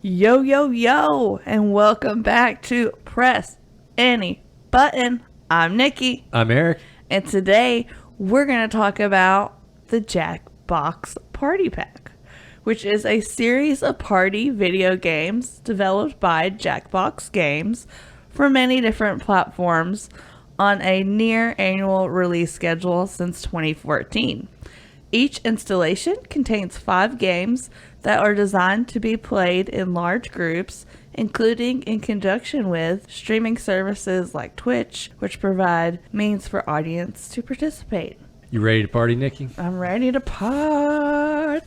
Yo, yo, yo, and welcome back to Press Any Button. I'm Nikki. I'm Eric. And today we're going to talk about the Jackbox Party Pack, which is a series of party video games developed by Jackbox Games for many different platforms on a near annual release schedule since 2014. Each installation contains 5 games that are designed to be played in large groups, including in conjunction with streaming services like Twitch, which provide means for audience to participate. You ready to party, Nikki? I'm ready to party!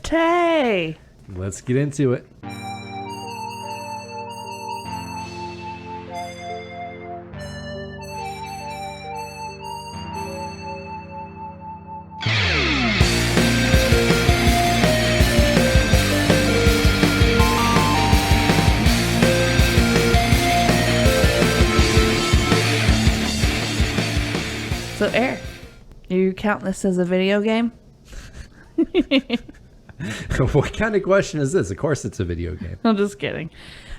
Let's get into it. So, Eric, you count this as a video game? What kind of question is this? Of course it's a video game. I'm just kidding.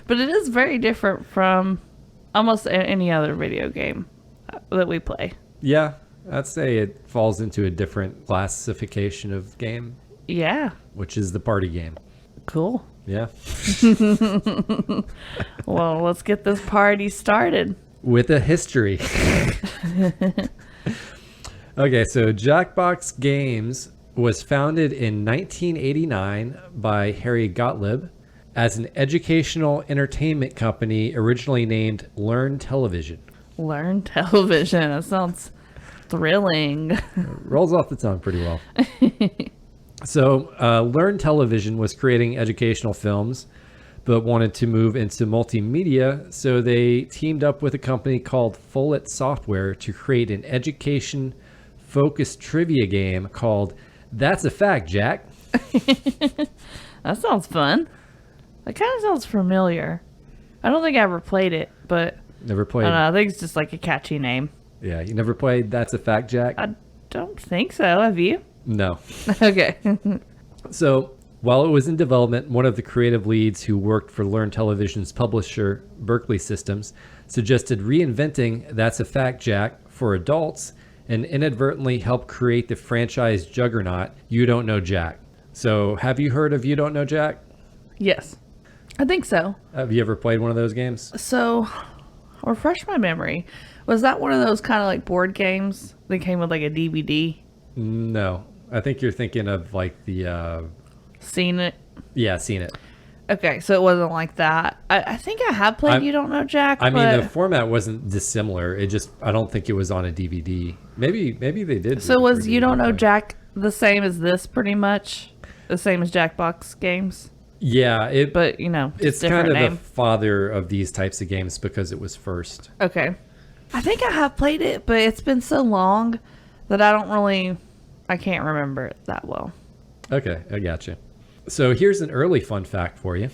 But it is very different from almost any other video game that we play. Yeah, I'd say it falls into a different classification of game. Yeah. Which is the party game. Cool. Yeah. Well, let's get this party started. With a history. Okay, so Jackbox Games was founded in 1989 by Harry Gottlieb as an educational entertainment company originally named Learn Television. Learn Television. That sounds thrilling. Rolls off the tongue pretty well. So Learn Television was creating educational films, but wanted to move into multimedia, so they teamed up with a company called Follett Software to create an education-focused trivia game called That's a Fact, Jack. That sounds fun. That kind of sounds familiar. I don't think I ever played it, but Never played. I don't know. I think it's just like a catchy name. Yeah, you never played That's a Fact, Jack? I don't think so. Have you? No. Okay. So while it was in development, one of the creative leads who worked for Learn Television's publisher, Berkeley Systems, suggested reinventing That's a Fact, Jack for adults and inadvertently helped create the franchise juggernaut, You Don't Know Jack. So have you heard of You Don't Know Jack? Yes. I think so. Have you ever played one of those games? So, refresh my memory. Was that one of those kind of like board games that came with like a DVD? No. I think you're thinking of like the... Seen it? Yeah, seen it. Okay, so it wasn't like that. I think I have played You Don't Know Jack. I mean, the format wasn't dissimilar. It just, I don't think it was on a DVD. Maybe they did. So was You Don't Know Jack the same as this, pretty much? The same as Jackbox Games? Yeah, But, you know, it's different kind of name. the father of these types of games because it was first. Okay. I think I have played it, but it's been so long that I can't remember it that well. Okay, I gotcha. So here's an early fun fact for you.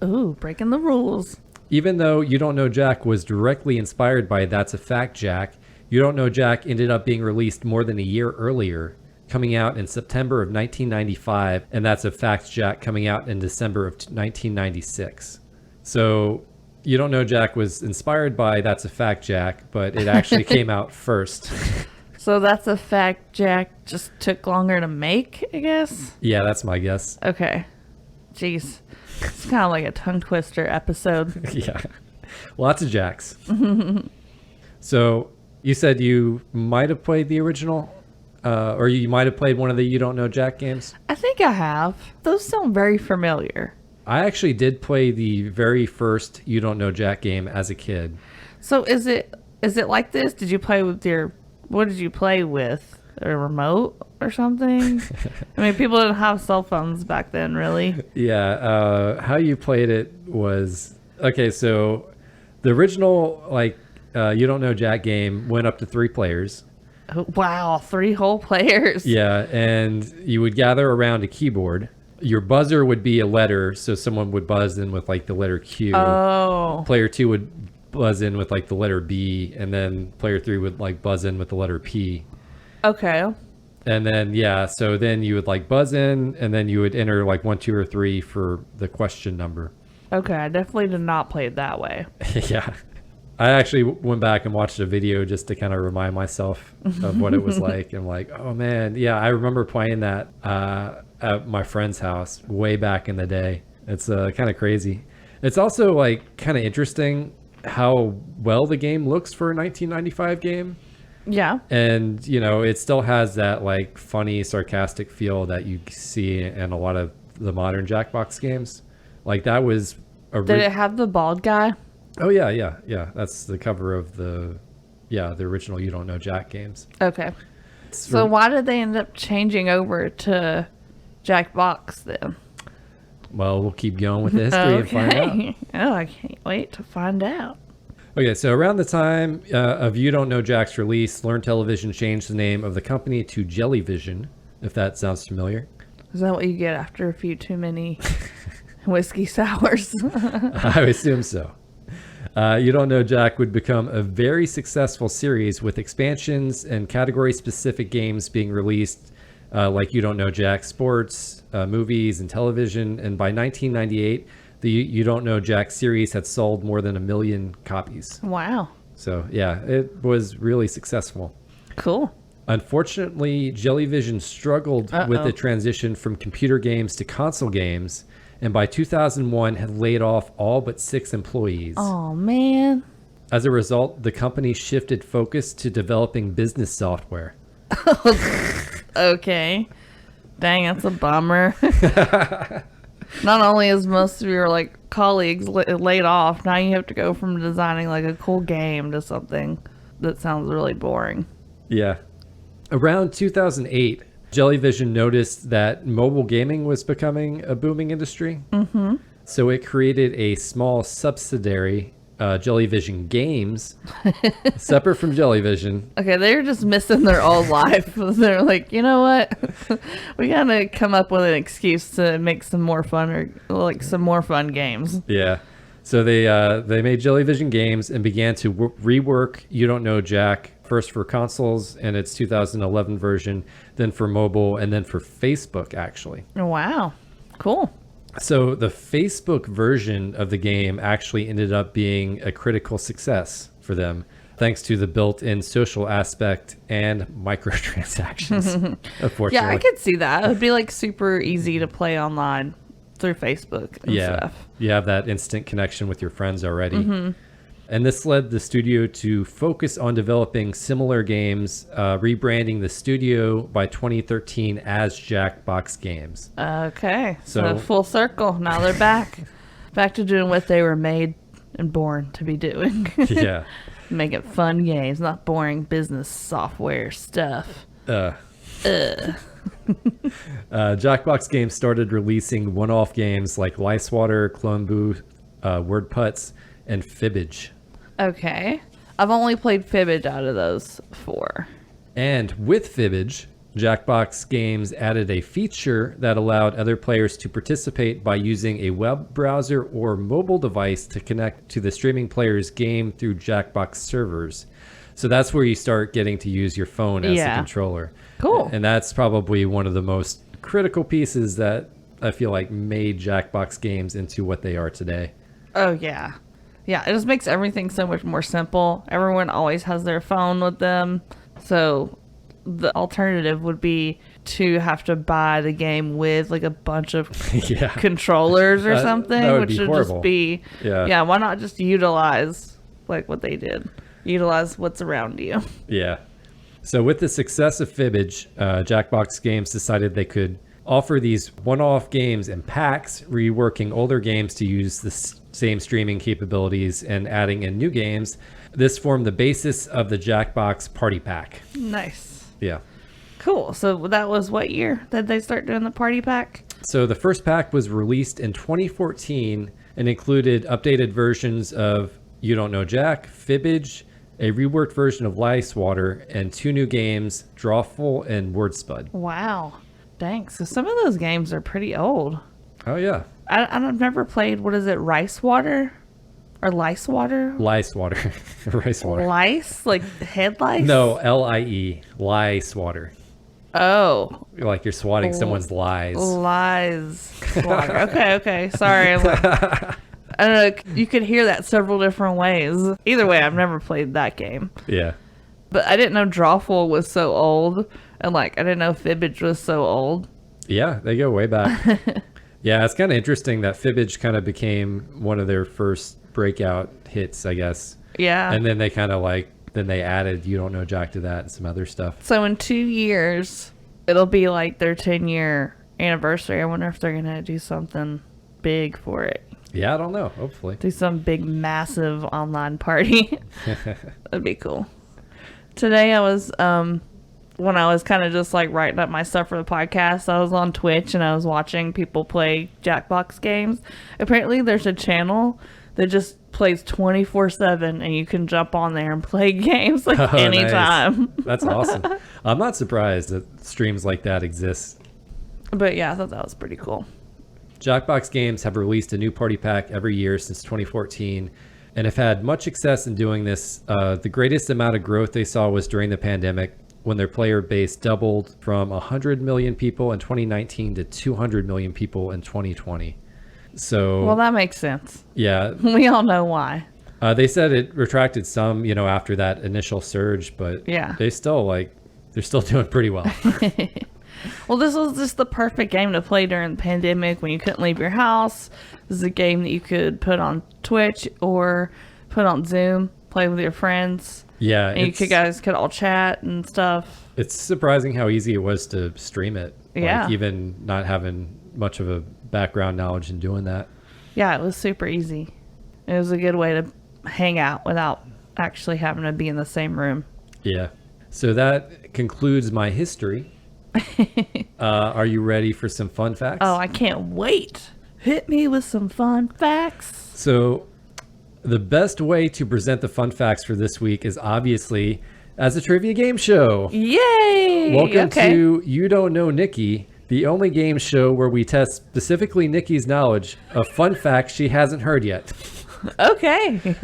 Ooh, breaking the rules. Even though You Don't Know Jack was directly inspired by That's a Fact, Jack, You Don't Know Jack ended up being released more than a year earlier, coming out in September of 1995, and That's a Fact, Jack coming out in December of 1996. So You Don't Know Jack was inspired by That's a Fact, Jack, but it actually came out first. So That's a Fact, Jack just took longer to make, I guess? Yeah, that's my guess. Okay. Jeez. It's kind of like a tongue twister episode. Yeah. Lots of Jacks. So you said you might have played the original, or you might have played one of the You Don't Know Jack games? I think I have. Those sound very familiar. I actually did play the very first You Don't Know Jack game as a kid. So is it like this? Did you play with what did you play with? A remote or something? I mean, people didn't have cell phones back then, really. Yeah, how you played it was... Okay, so the original, You Don't Know Jack game went up to 3 players. Oh, wow, 3 whole players. Yeah, and you would gather around a keyboard. Your buzzer would be a letter, so someone would buzz in with, the letter Q. Oh. Player 2 would buzz in with the letter B, and then player 3 would buzz in with the letter P. Okay. And then so then you would buzz in, and then you would enter 1, 2, or 3 for the question number. Okay, I definitely did not play it that way. Yeah. I actually went back and watched a video just to kind of remind myself of what it was like. I'm like, oh man, yeah, I remember playing that at my friend's house way back in the day. It's kind of crazy. It's also like kind of interesting how well the game looks for a 1995 game. Yeah. And, you know, it still has that like funny, sarcastic feel that you see in a lot of the modern Jackbox games. Like that was Did it have the bald guy? Oh yeah. That's the cover of the original You Don't Know Jack games. Okay. So why did they end up changing over to Jackbox then? Well, we'll keep going with the history and find out. Oh, I can't wait to find out. Okay, so around the time of You Don't Know Jack's release, Learn Television changed the name of the company to Jellyvision, if that sounds familiar. Is that what you get after a few too many whiskey sours? I assume so. You Don't Know Jack would become a very successful series with expansions and category-specific games being released, like You Don't Know Jack Sports, movies, and television. And by 1998, the You Don't Know Jack series had sold more than 1 million copies. Wow. So, yeah, it was really successful. Cool. Unfortunately, Jellyvision struggled with the transition from computer games to console games, and by 2001 had laid off all but 6 employees. Oh, man. As a result, the company shifted focus to developing business software. Okay. Dang, that's a bummer. Not only is most of your like colleagues laid off, now you have to go from designing like a cool game to something that sounds really boring. Yeah. Around 2008, Jellyvision noticed that mobile gaming was becoming a booming industry. Mm-hmm. So it created a small subsidiary, Jellyvision Games, separate from Jellyvision. Okay, they're just missing their old life. They're like, you know what? We gotta come up with an excuse to make some more fun or like some more fun games. Yeah. So they made Jellyvision Games and began to rework You Don't Know Jack, first for consoles and its 2011 version, then for mobile, and then for Facebook, actually. Wow. Cool. So the Facebook version of the game actually ended up being a critical success for them, thanks to the built-in social aspect and microtransactions, unfortunately. Yeah, I could see that. It would be like super easy to play online through Facebook and stuff. You have that instant connection with your friends already. Mm-hmm. And this led the studio to focus on developing similar games, rebranding the studio by 2013 as Jackbox Games. Okay, so full circle. Now they're back to doing what they were made and born to be doing. Yeah. Making fun games, not boring business software stuff. Jackbox Games started releasing one-off games like Lice Water, Clone Boo, Word Putts, and Fibbage. Okay. I've only played Fibbage out of those 4. And with Fibbage, Jackbox Games added a feature that allowed other players to participate by using a web browser or mobile device to connect to the streaming player's game through Jackbox servers. So that's where you start getting to use your phone as the controller. Cool. And that's probably one of the most critical pieces that I feel like made Jackbox Games into what they are today. Oh, yeah. Yeah, it just makes everything so much more simple. Everyone always has their phone with them. So the alternative would be to have to buy the game with like a bunch of controllers or something, which would just be, why not just utilize like what they did? Utilize what's around you. Yeah. So with the success of Fibbage, Jackbox Games decided they could offer these one-off games in packs, reworking older games to use the same streaming capabilities and adding in new games. This formed the basis of the Jackbox Party Pack. Nice. Yeah. Cool. So that was what year did they start doing the Party Pack? So the first pack was released in 2014 and included updated versions of You Don't Know Jack, Fibbage, a reworked version of Lice Water, and 2 new games, Drawful and Wordspud. Wow. Thanks. So some of those games are pretty old. Oh, yeah. I've never played, what is it, Rice Water? Or Lice Water? Lice Water. Rice Water. Lice? Like head lice? No, L-I-E. Lice Water. Oh. Like you're swatting someone's lies. Lies. Water. Okay. Sorry. I don't know. You could hear that several different ways. Either way, I've never played that game. Yeah. But I didn't know Drawful was so old. And, like, I didn't know Fibbage was so old. Yeah, they go way back. Yeah, it's kind of interesting that Fibbage kind of became one of their first breakout hits, I guess. Yeah. And then they kind of then they added You Don't Know Jack to that and some other stuff. So in 2 years, it'll be like their 10-year anniversary. I wonder if they're going to do something big for it. Yeah, I don't know. Hopefully. Do some big, massive online party. That'd be cool. Today I was, when I was kind of just like writing up my stuff for the podcast, I was on Twitch and I was watching people play Jackbox Games. Apparently there's a channel that just plays 24/7 and you can jump on there and play games like anytime. Nice. That's awesome. I'm not surprised that streams like that exist. But yeah, I thought that was pretty cool. Jackbox Games have released a new party pack every year since 2014 and have had much success in doing this. The greatest amount of growth they saw was during the pandemic, when their player base doubled from 100 million people in 2019 to 200 million people in 2020. So, well, that makes sense. Yeah. We all know why. They said it retracted some, after that initial surge, but yeah, they're still doing pretty well. Well, this was just the perfect game to play during the pandemic when you couldn't leave your house. This is a game that you could put on Twitch or put on Zoom, play with your friends. Yeah. And you guys could all chat and stuff. It's surprising how easy it was to stream it. Yeah. Even not having much of a background knowledge in doing that. Yeah, it was super easy. It was a good way to hang out without actually having to be in the same room. Yeah. So that concludes my history. Are you ready for some fun facts? Oh, I can't wait. Hit me with some fun facts. So the best way to present the fun facts for this week is obviously as a trivia game show. Yay! Welcome to You Don't Know Nicky, the only game show where we test specifically Nikki's knowledge of fun facts she hasn't heard yet. Okay.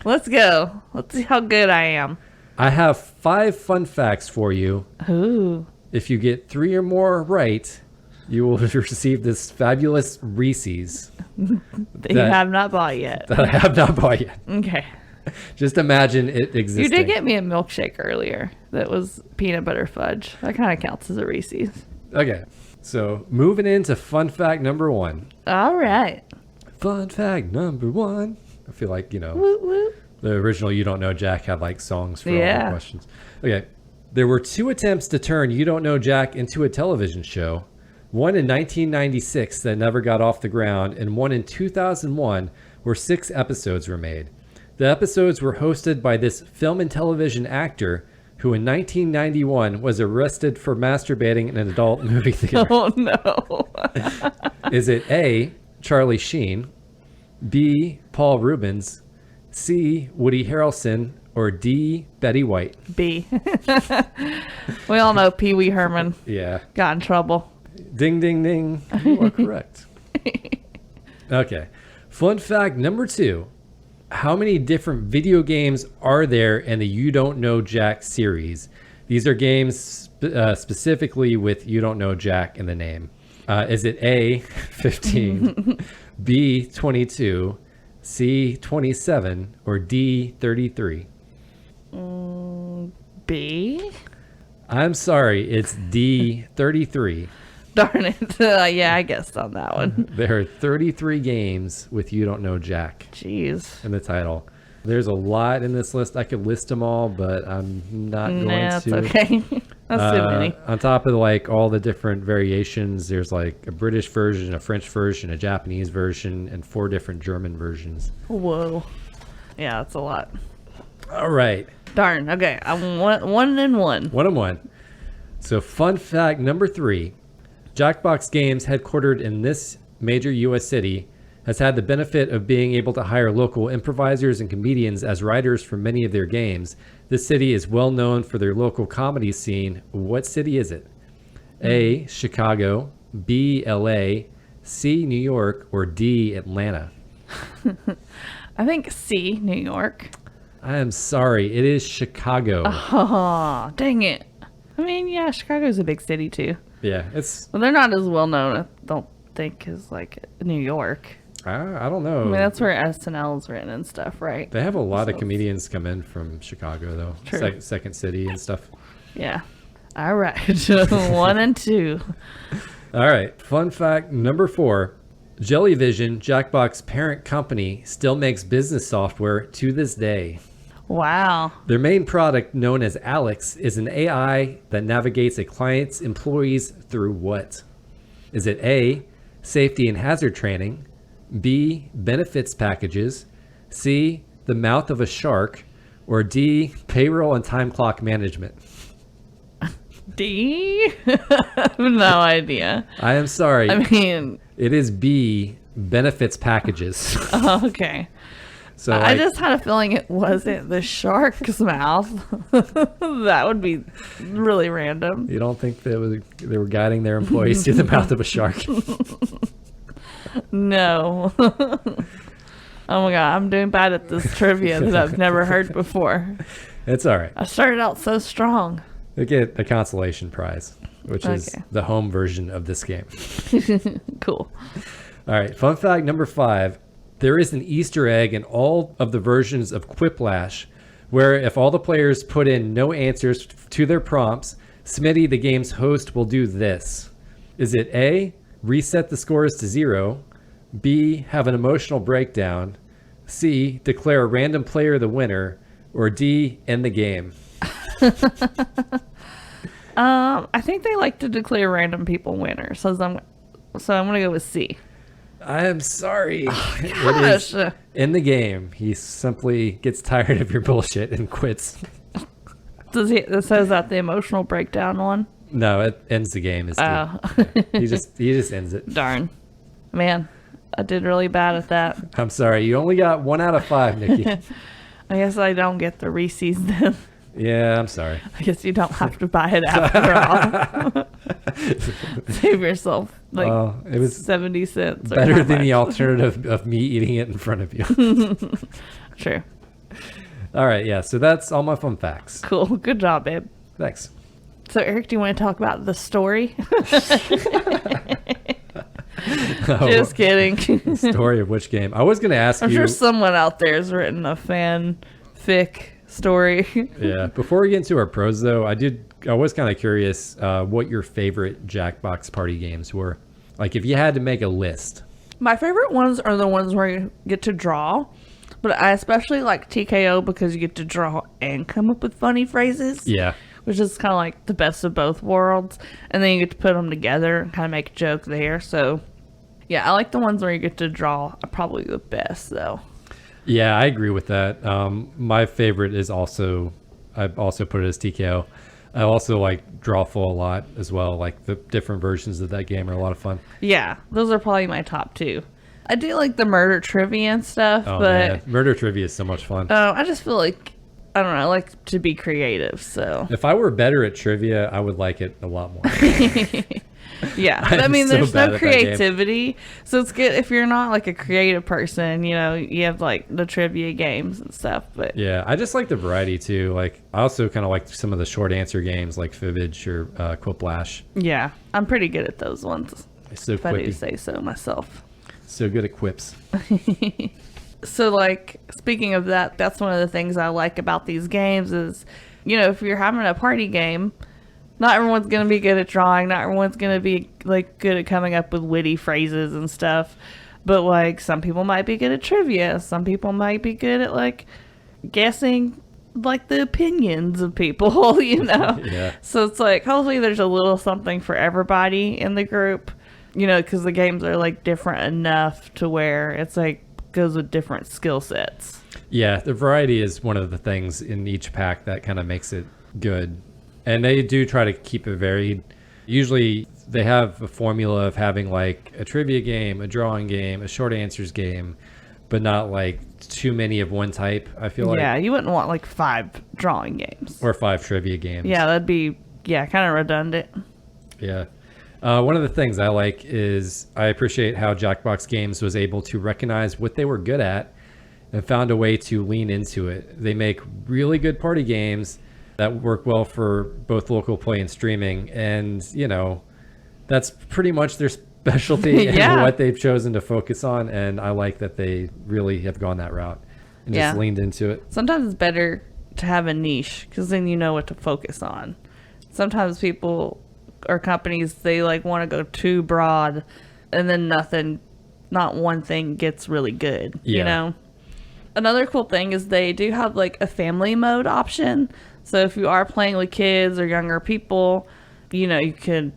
Let's go. Let's see how good I am. I have 5 fun facts for you. Ooh. If you get 3 or more right, you will receive this fabulous Reese's. That you have not bought yet. That I have not bought yet. Okay. Just imagine it existing. You did get me a milkshake earlier that was peanut butter fudge. That kind of counts as a Reese's. Okay. So moving into fun fact number 1. All right. Fun fact number 1. I feel like, Woot, woot. The original You Don't Know Jack had like songs for all the questions. Okay. There were 2 attempts to turn You Don't Know Jack into a television show. One in 1996 that never got off the ground, and one in 2001 where 6 episodes were made. The episodes were hosted by this film and television actor who in 1991 was arrested for masturbating in an adult movie theater. Oh, no. Is it A, Charlie Sheen, B, Paul Rubens, C, Woody Harrelson, or D, Betty White? B. We all know Pee Wee Herman. Yeah. Got in trouble. Ding, ding, ding. You are correct. Okay. Fun fact number 2. How many different video games are there in the You Don't Know Jack series? These are games specifically with You Don't Know Jack in the name. Is it A, 15, B, 22, C, 27, or D, 33? B? I'm sorry, it's D, 33. Darn it. Yeah, I guessed on that one. There are 33 games with You Don't Know Jack. Jeez. In the title. There's a lot in this list. I could list them all, but I'm not going to. That's okay. That's too many. On top of like all the different variations, there's like a British version, a French version, a Japanese version, and 4 different German versions. Whoa. Yeah, that's a lot. All right. Darn. Okay. I'm 1 and 1. 1 and 1. So fun fact number 3. Jackbox Games, headquartered in this major U.S. city, has had the benefit of being able to hire local improvisers and comedians as writers for many of their games. This city is well known for their local comedy scene. What city is it? A, Chicago, B, LA, C, New York, or D, Atlanta? I think C, New York. I am sorry. It is Chicago. Oh, dang it. I mean, yeah, Chicago's a big city too. Yeah, it's... Well, they're not as well known, I don't think, as like New York. I don't know. I mean, that's where SNL's written and stuff, right? They have a lot of comedians come in from Chicago, though. True. Second City and stuff. Yeah. All right. 1 and 2. All right. Fun fact number 4. Jellyvision, Jackbox parent company, still makes business software to this day. Wow. Their main product, known as Alex, is an AI that navigates a client's employees through what? Is it A, safety and hazard training, B, benefits packages, C, the mouth of a shark, or D, payroll and time clock management? D? I have no idea. I am sorry. I mean, It is B, benefits packages. okay. So I just had a feeling it wasn't the shark's mouth. That would be really random. you don't think they were guiding their employees through the mouth of a shark? No. Oh my god, I'm doing bad at this trivia that I've never heard before. It's all right. I started out so strong. They get a consolation prize, which is Okay. the home version of this game. Cool. All right, fun fact number 5. There is an Easter egg in all of the versions of Quiplash, where if all the players put in no answers to their prompts, Smitty, the game's host, will do this. Is it A, reset the scores to 0, B, have an emotional breakdown, C, declare a random player the winner, or D, end the game? I think they like to declare random people winners, so I'm gonna go with C. I am sorry. Gosh. It is in the game. He simply gets tired of your bullshit and quits. It says that the emotional breakdown one. No, it ends the game. Oh. He just ends it. Darn. Man, I did really bad at that. I'm sorry. You only got 1 out of 5, Nikki. I guess I don't get the Reese's then. Yeah, I'm sorry. I guess you don't have to buy it after all. Save yourself like It was 70 cents. Or better how than the much. alternative of me eating it in front of you. True. All right, yeah. So that's all my fun facts. Cool. Good job, babe. Thanks. So, Eric, do you want to talk about the story? Just kidding. Story of which game? I was going to ask I'm you. sure someone out there has written a fanfic story. Yeah. Before we get into our pros, though, I was kind of curious what your favorite Jackbox Party games were. Like, if you had to make a list. My favorite ones are the ones where you get to draw, but I especially like TKO because you get to draw and come up with funny phrases. Yeah. Which is kind of like the best of both worlds. And then you get to put them together and kind of make a joke there. So, yeah, I like the ones where you get to draw. Probably the best, though. Yeah, I agree with that. My favorite is also, I've also put it as TKO. I also like Drawful a lot as well. Like the different versions of that game are a lot of fun. Yeah, those are probably my top 2. I do like the murder trivia and stuff, Oh, but man. Murder Trivia is so much fun. I just feel like, I don't know, I like to be creative, so. If I were better at trivia, I would like it a lot more. Yeah, I'm I mean, so there's bad no at that game. creativity, so it's good if you're not like a creative person, you know, you have like the trivia games and stuff, but Yeah, I just like the variety too. Like, I also kind of like some of the short answer games like Fibbage or Quiplash. yeah, I'm pretty good at those ones, It's so if I do quippy. say so myself. So good at quips. So, like, speaking of that, that's one of the things I like about these games is, you know, if you're having a party game, not everyone's going to be good at drawing. Not everyone's going to be, like, good at coming up with witty phrases and stuff. But, like, some people might be good at trivia. Some people might be good at, like, guessing, like, the opinions of people, you know? Yeah. So it's like, hopefully there's a little something for everybody in the group, you know, because the games are, like, different enough to where it's, like, goes with different skill sets. Yeah, the variety is one of the things in each pack that kind of makes it good. And they do try to keep it varied. Usually they have a formula of having like a trivia game, a drawing game, a short answers game, but not like too many of one type, I feel like. Yeah, you wouldn't want like 5 drawing games. Or 5 trivia games. Yeah, that'd be, kind of redundant. Yeah. One of the things I like is I appreciate how Jackbox Games was able to recognize what they were good at and found a way to lean into it. They make really good party games that work well for both local play and streaming. And, you know, that's pretty much their specialty Yeah. and what they've chosen to focus on, and I like that they really have gone that route and just Yeah. leaned into it. Sometimes it's better to have a niche because then you know what to focus on. Sometimes people or companies, they like want to go too broad and then not one thing gets really good, you Yeah. know? Another cool thing is they do have like a family mode option. So if you are playing with kids or younger people, you know, you could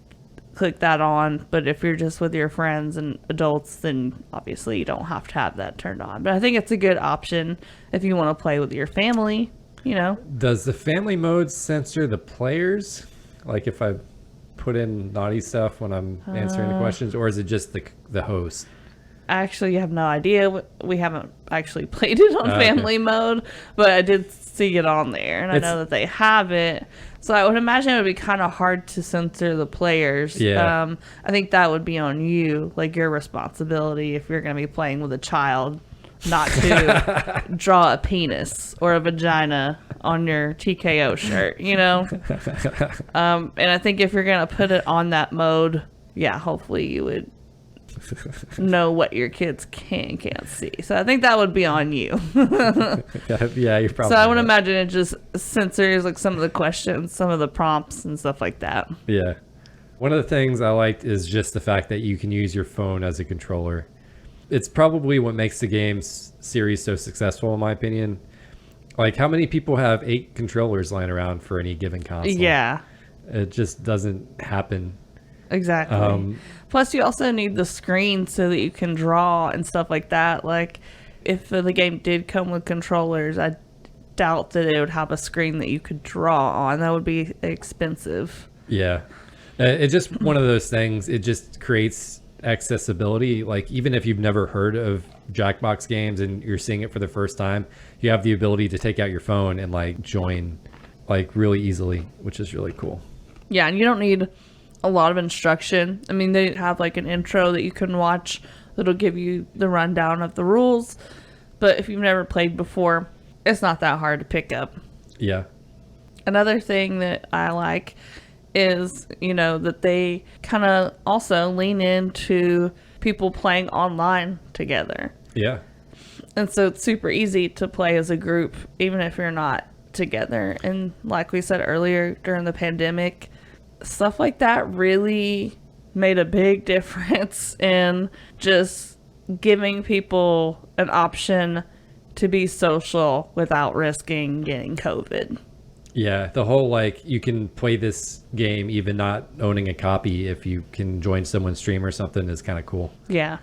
click that on. But if you're just with your friends and adults, then obviously you don't have to have that turned on. But I think it's a good option if you want to play with your family, you know? Does the family mode censor the players? Like if I put in naughty stuff when I'm answering the questions, or is it just the host? I actually have no idea. We haven't actually played it on family mode, but I did see it on there, and I know that they have it. So I would imagine it would be kind of hard to censor the players. Yeah. I think that would be on you, like your responsibility if you're going to be playing with a child, not to draw a penis or a vagina on your TKO shirt, you know? And I think if you're going to put it on that mode, yeah, hopefully you would know what your kids can and can't see. So I think that would be on you. Yeah, you're probably So I would right. imagine it just censors like some of the questions, some of the prompts and stuff like that. Yeah. One of the things I liked is just the fact that you can use your phone as a controller. It's probably what makes the games series so successful, in my opinion. Like, how many people have 8 controllers lying around for any given console? Yeah, It just doesn't happen. exactly. Plus, you also need the screen so that you can draw and stuff like that. Like, if the game did come with controllers, I doubt that it would have a screen that you could draw on. That would be expensive. Yeah. It's just one of those things. It just creates accessibility. Like, even if you've never heard of Jackbox Games and you're seeing it for the first time, you have the ability to take out your phone and like join like really easily, which is really cool. Yeah, and you don't need a lot of instruction. I mean, they have like an intro that you can watch that'll give you the rundown of the rules. But if you've never played before, it's not that hard to pick up. Yeah. Another thing that I like is, you know, that they kind of also lean into people playing online together. Yeah. And so it's super easy to play as a group, even if you're not together. And like we said earlier, during the pandemic, stuff like that really made a big difference in just giving people an option to be social without risking getting COVID. Yeah, the whole like you can play this game even not owning a copy if you can join someone's stream or something is kind of cool. Yeah.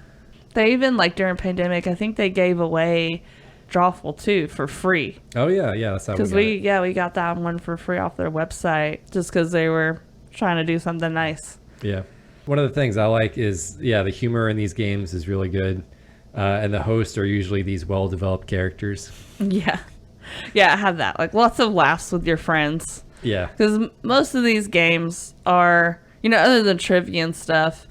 They even, like, during pandemic, I think they gave away Drawful 2 for free. Oh yeah, that's how Because we got it. we got that one for free off their website just because they were trying to do something nice. Yeah. One of the things I like is, the humor in these games is really good. And the hosts are usually these well-developed characters. Yeah. Yeah, I have that. Like, lots of laughs with your friends. Yeah. Because most of these games are, you know, other than trivia and stuff,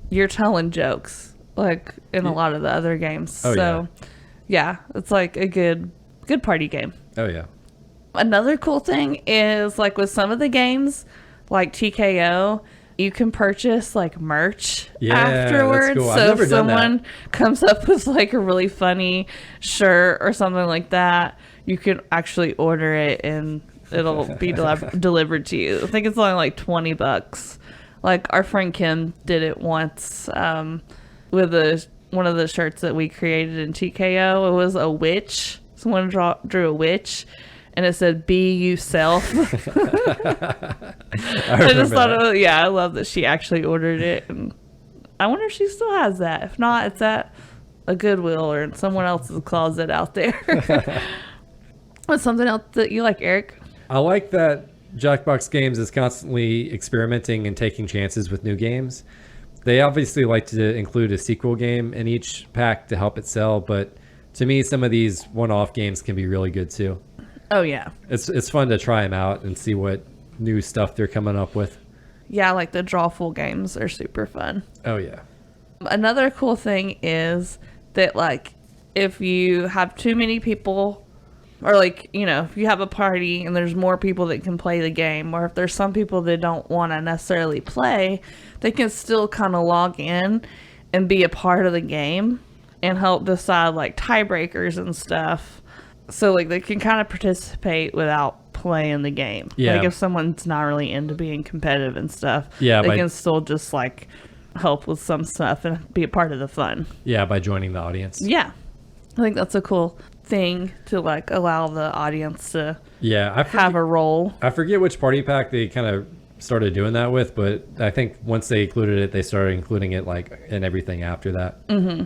you're telling jokes, like, in a lot of the other games. Oh, so, yeah, it's like a good party game. Oh, yeah. Another cool thing is, like, with some of the games, like TKO, you can purchase like merch afterwards. That's cool. I've So never if done that. someone comes up with like a really funny shirt or something like that, you can actually order it and it'll be delivered to you. I think it's only like $20. Like our friend Kim did it once with one of the shirts that we created in TKO. It was a witch. Someone drew a witch. And it said, "Be yourself." I just thought, I love that she actually ordered it. And I wonder if she still has that. If not, it's at a Goodwill or in someone else's closet out there. What's something else that you like, Eric? I like that Jackbox Games is constantly experimenting and taking chances with new games. They obviously like to include a sequel game in each pack to help it sell, but to me, some of these one-off games can be really good too. Oh, yeah. It's fun to try them out and see what new stuff they're coming up with. Yeah, like the Drawful games are super fun. Oh, yeah. Another cool thing is that, like, if you have too many people Or like, if you have a party and there's more people that can play the game, or if there's some people that don't want to necessarily play, they can still kind of log in and be a part of the game and help decide like tiebreakers and stuff. So like they can kind of participate without playing the game. Yeah. Like if someone's not really into being competitive and stuff, Yeah, they can still just like help with some stuff and be a part of the fun. Yeah, by joining the audience. Yeah. I think that's a cool thing to like allow the audience to have a role. I forget which party pack they kind of started doing that with, but I think once they included it, they started including it like in everything after that. Mm-hmm.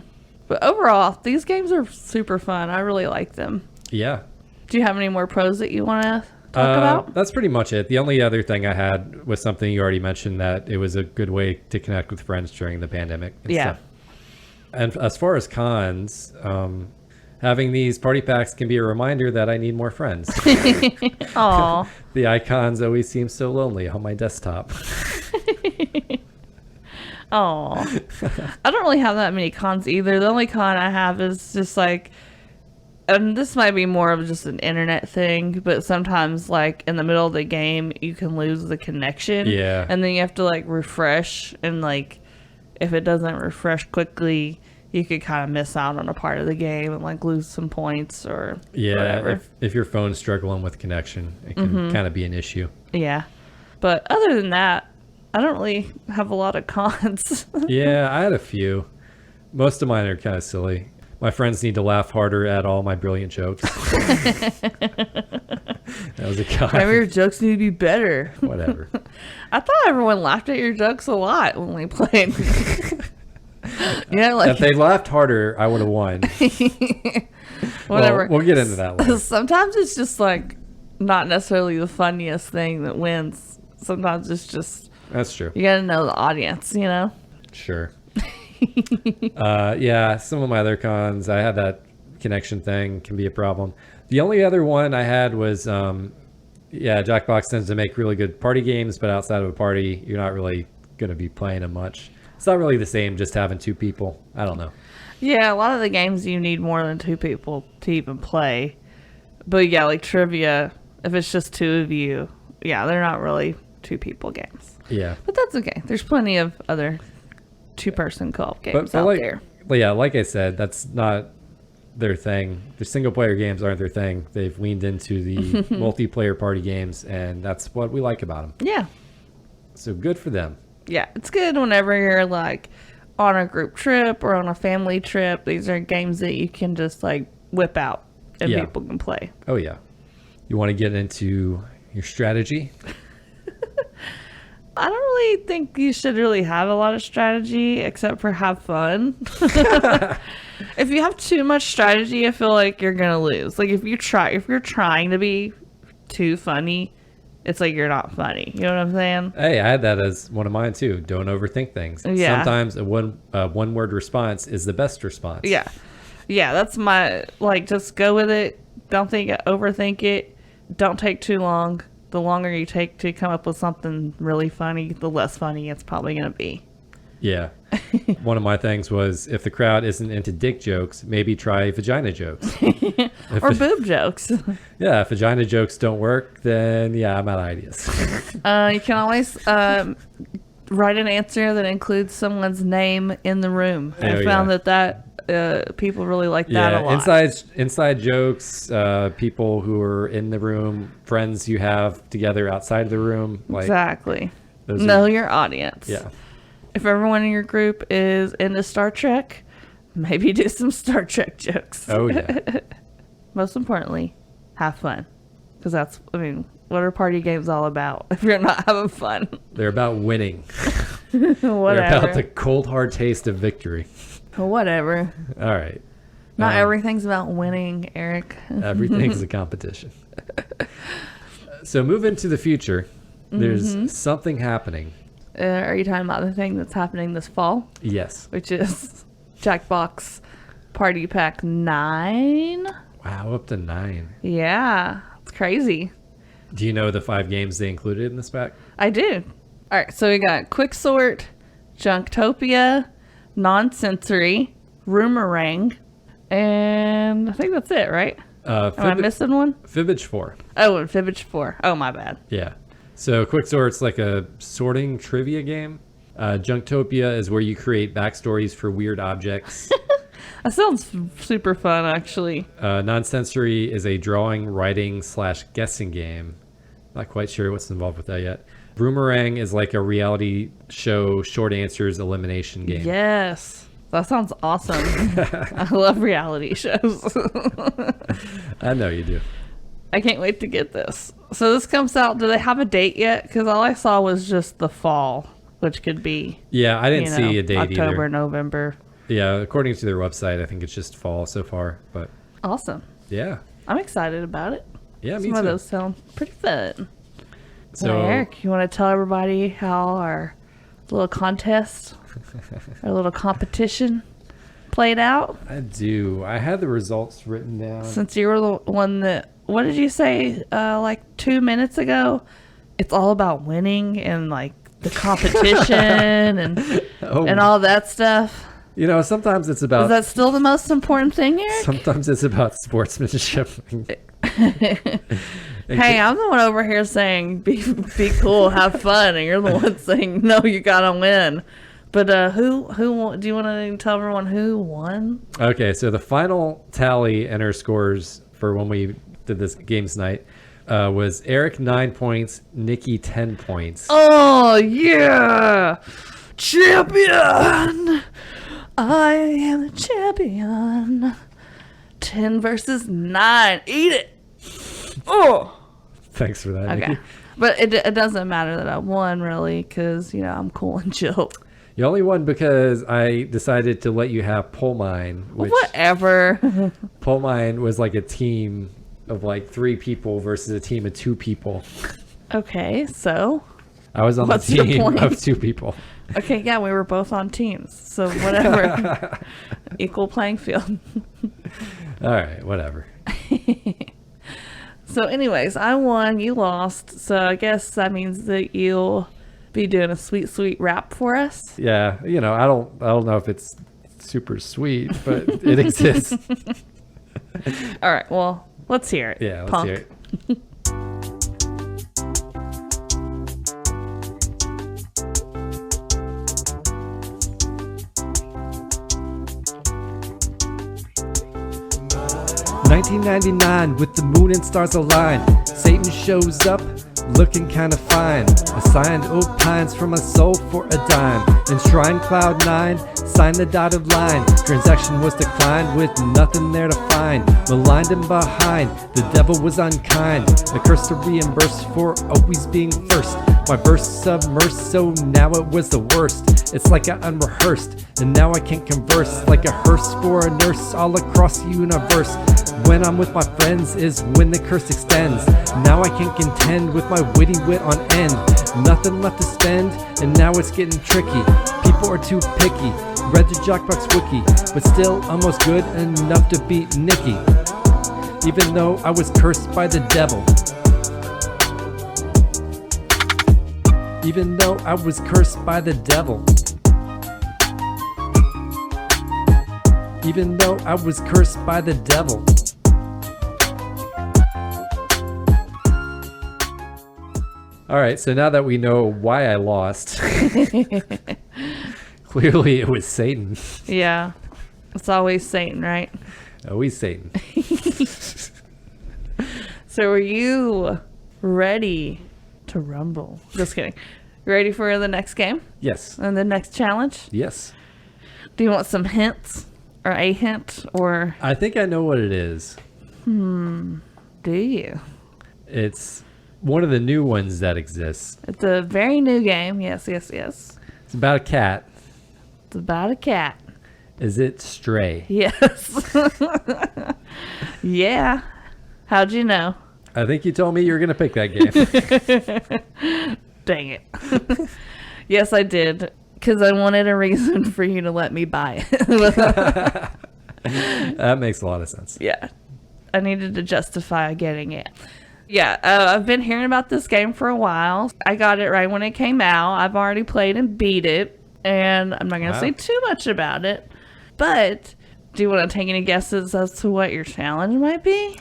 But overall, these games are super fun. I really like them. Yeah. Do you have any more pros that you want to talk about? That's pretty much it. The only other thing I had was something you already mentioned, that it was a good way to connect with friends during the pandemic and stuff. And as far as cons, having these party packs can be a reminder that I need more friends. Aw. The icons always seem so lonely on my desktop. Oh, I don't really have that many cons either. The only con I have is just like, and this might be more of just an internet thing, but sometimes like in the middle of the game, you can lose the connection. Yeah. And then you have to like refresh, and like if it doesn't refresh quickly, you could kind of miss out on a part of the game and like lose some points or whatever. If your phone's struggling with connection, it can kind of be an issue. Yeah. But other than that, I don't really have a lot of cons. Yeah, I had a few. Most of mine are kind of silly. My friends need to laugh harder at all my brilliant jokes. That was a con. Maybe your jokes need to be better. Whatever. I thought everyone laughed at your jokes a lot when we played. If they laughed harder, I would have won. Whatever. Well, we'll get into that later. Sometimes it's just like not necessarily the funniest thing that wins. Sometimes it's just... That's true. You gotta know the audience, Sure. Yeah, some of my other cons, I had that connection thing can be a problem. The only other one I had was, Jackbox tends to make really good party games, but outside of a party, you're not really going to be playing them much. It's not really the same just having two people. I don't know. Yeah, a lot of the games you need more than two people to even play. But yeah, like trivia, if it's just two of you, they're not really two people games. Yeah. But that's okay. There's plenty of other two-person co-op games out there. But yeah, like I said, that's not their thing. The single-player games aren't their thing. They've leaned into the multiplayer party games, and that's what we like about them. Yeah. So good for them. Yeah, it's good whenever you're like on a group trip or on a family trip. These are games that you can just like whip out and people can play. Oh, yeah. You want to get into your strategy? I don't really think you should really have a lot of strategy except for have fun. If you have too much strategy, I feel like you're going to lose. Like if you're trying to be too funny, it's like you're not funny. You know what I'm saying? Hey, I had that as one of mine too. Don't overthink things. Yeah. Sometimes a one word response is the best response. Yeah. Yeah, that's my, like, just go with it. Don't overthink it. Don't take too long. The longer you take to come up with something really funny, the less funny it's probably going to be. Yeah. One of my things was, if the crowd isn't into dick jokes, maybe try vagina jokes. Or boob jokes. Yeah, if vagina jokes don't work, then I'm out of ideas. You can always write an answer that includes someone's name in the room. I found that people really like that a lot. Inside jokes, people who are in the room, friends you have together outside of the room. Like, exactly. Know your audience. Yeah. If everyone in your group is into Star Trek, maybe do some Star Trek jokes. Oh, yeah. Most importantly, have fun. Because what are party games all about if you're not having fun? They're about winning. Whatever. They're about the cold, hard taste of victory. Whatever. All right. Not everything's about winning, Eric. Everything's a competition. So move into the future. There's something happening. Are you talking about the thing that's happening this fall? Yes. Which is Jackbox Party Pack 9. Wow, up to 9. Yeah, it's crazy. Do you know the 5 games they included in this pack? I do. All right, so we got Quicksort, Junktopia, Nonsensory, Roomerang, and I think that's it, right? Am I missing one? Fibbage 4. Oh, and Fibbage 4. Oh, my bad. Yeah. So Quicksort's like a sorting trivia game. Junktopia is where you create backstories for weird objects. That sounds super fun, actually. Nonsensory is a drawing, writing / guessing game. Not quite sure what's involved with that yet. Boomerang is like a reality show short answers elimination game. Yes. That sounds awesome. I love reality shows. I know you do. I can't wait to get this. So this comes out, do they have a date yet? Because all I saw was just the fall, which could be... Yeah, I didn't see a date October, either. November. Yeah, according to their website, I think it's just fall so far. But awesome. Yeah. I'm excited about it. Yeah, me too. too. Some of those sound pretty fun. So, Eric, you want to tell everybody how our little contest, our little competition played out? I do. I had the results written down. Since you were the one that, what did you say, like 2 minutes ago? It's all about winning and like the competition and all that stuff. You know, sometimes it's about... Is that still the most important thing, Eric? Sometimes it's about sportsmanship. Hey, I'm the one over here saying be cool, have fun, and you're the one saying no, you gotta win. But who do you want to tell everyone who won? Okay, so the final tally and our scores for when we did this games night was Eric 9 points, Nicky 10 points. Oh yeah, champion! I am the champion. 10 versus 9. Eat it. Oh. Thanks for that, Okay. Nicky. But it doesn't matter that I won, really, because, I'm cool and chill. You only won because I decided to let you have Pole Mine. Which Whatever. Pole Mine was like a team of like 3 people versus a team of 2 people. Okay, so? I was on What's the your team point? of 2 people. Okay, yeah, we were both on teams. So whatever. Equal playing field. All right, whatever. So anyways, I won, you lost. So I guess that means that you'll be doing a sweet, sweet rap for us. Yeah, I don't know if it's super sweet, but it exists. All right, well, let's hear it. Yeah, let's punk. hear it. $19.99 with the moon and stars aligned. Satan shows up, looking kinda fine. Assigned opines from my soul for a dime. Enshrined cloud 9, signed the dotted line. Transaction was declined with nothing there to find. Maligned and behind, the devil was unkind. A curse to reimburse for always being first. My verse submersed, so now it was the worst. It's like I unrehearsed, and now I can't converse. Like a hearse for a nurse all across the universe. When I'm with my friends is when the curse extends. Now I can't contend with my witty wit on end. Nothing left to spend, and now it's getting tricky. People are too picky. Read the Jackbox wiki, but still almost good enough to beat Nicky. Even though I was cursed by the devil. Even though I was cursed by the devil. Even though I was cursed by the devil. All right, so now that we know why I lost, clearly it was Satan. Yeah, it's always Satan, right? Always Satan. So are you ready to rumble? Just kidding. You ready for the next game Yes. and the next challenge? Yes. Do you want some hints or a hint or I think I know what it is. do you? It's one of the new ones that exists. It's a very new game. Yes, yes, yes. It's about a cat. It's about a cat. Is it Stray? Yes. Yeah. How'd you know? I think you told me you were going to pick that game. Dang it. Yes, I did. Because I wanted a reason for you to let me buy it. That makes a lot of sense. Yeah. I needed to justify getting it. Yeah, I've been hearing about this game for a while. I got it right when it came out. I've already played and beat it. And I'm not going to say too much about it. But do you want to take any guesses as to what your challenge might be?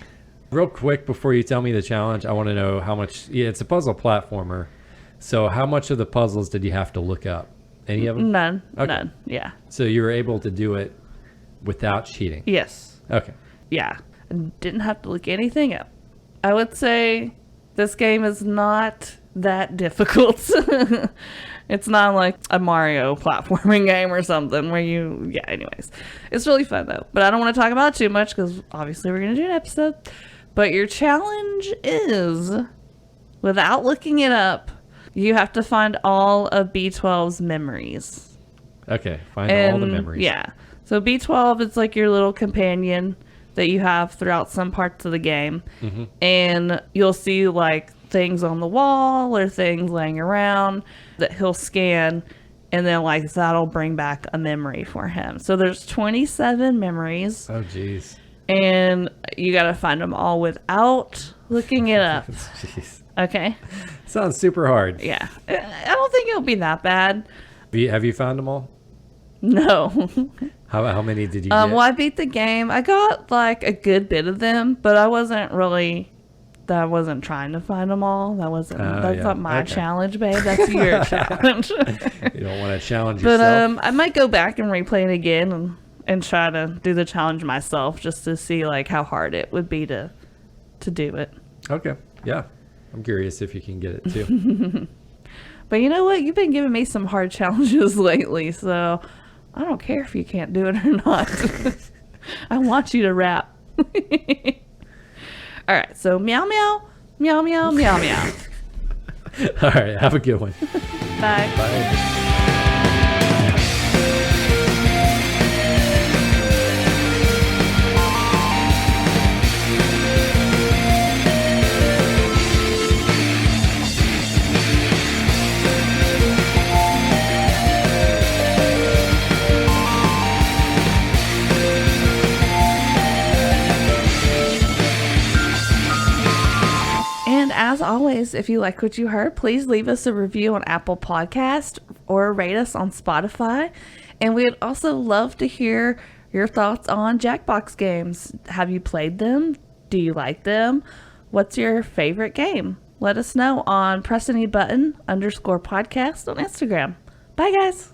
Real quick before you tell me the challenge, I want to know how much. Yeah, it's a puzzle platformer. So how much of the puzzles did you have to look up? Any of them? None. Okay. None. Yeah. So you were able to do it without cheating? Yes. Okay. Yeah. I didn't have to look anything up. I would say this game is not that difficult. It's not like a Mario platforming game or something where anyways. It's really fun though. But I don't want to talk about it too much because obviously we're going to do an episode. But your challenge is, without looking it up, you have to find all of B12's memories. Okay, find all the memories. Yeah. So B12 is like your little companion that you have throughout some parts of the game. Mm-hmm. And you'll see like things on the wall or things laying around that he'll scan. And then like that'll bring back a memory for him. So there's 27 memories. Oh, geez. And you got to find them all without looking it up. Jeez. Okay. Sounds super hard. Yeah. I don't think it'll be that bad. Have you found them all? No. How many did you get? Well, I beat the game. I got like a good bit of them, but I wasn't trying to find them all. That's not my challenge, babe. That's your challenge. You don't want to challenge yourself. But I might go back and replay it again and try to do the challenge myself just to see like how hard it would be to do it. Okay. Yeah. I'm curious if you can get it too. But you know what? You've been giving me some hard challenges lately, so I don't care if you can't do it or not. I want you to rap. All right, so meow, meow, meow, meow, meow, meow. All right, have a good one. Bye. Bye. As always, if you like what you heard, please leave us a review on Apple Podcast or rate us on Spotify. And we'd also love to hear your thoughts on Jackbox games. Have you played them? Do you like them? What's your favorite game? Let us know on pressanyButton_podcast on Instagram. Bye, guys.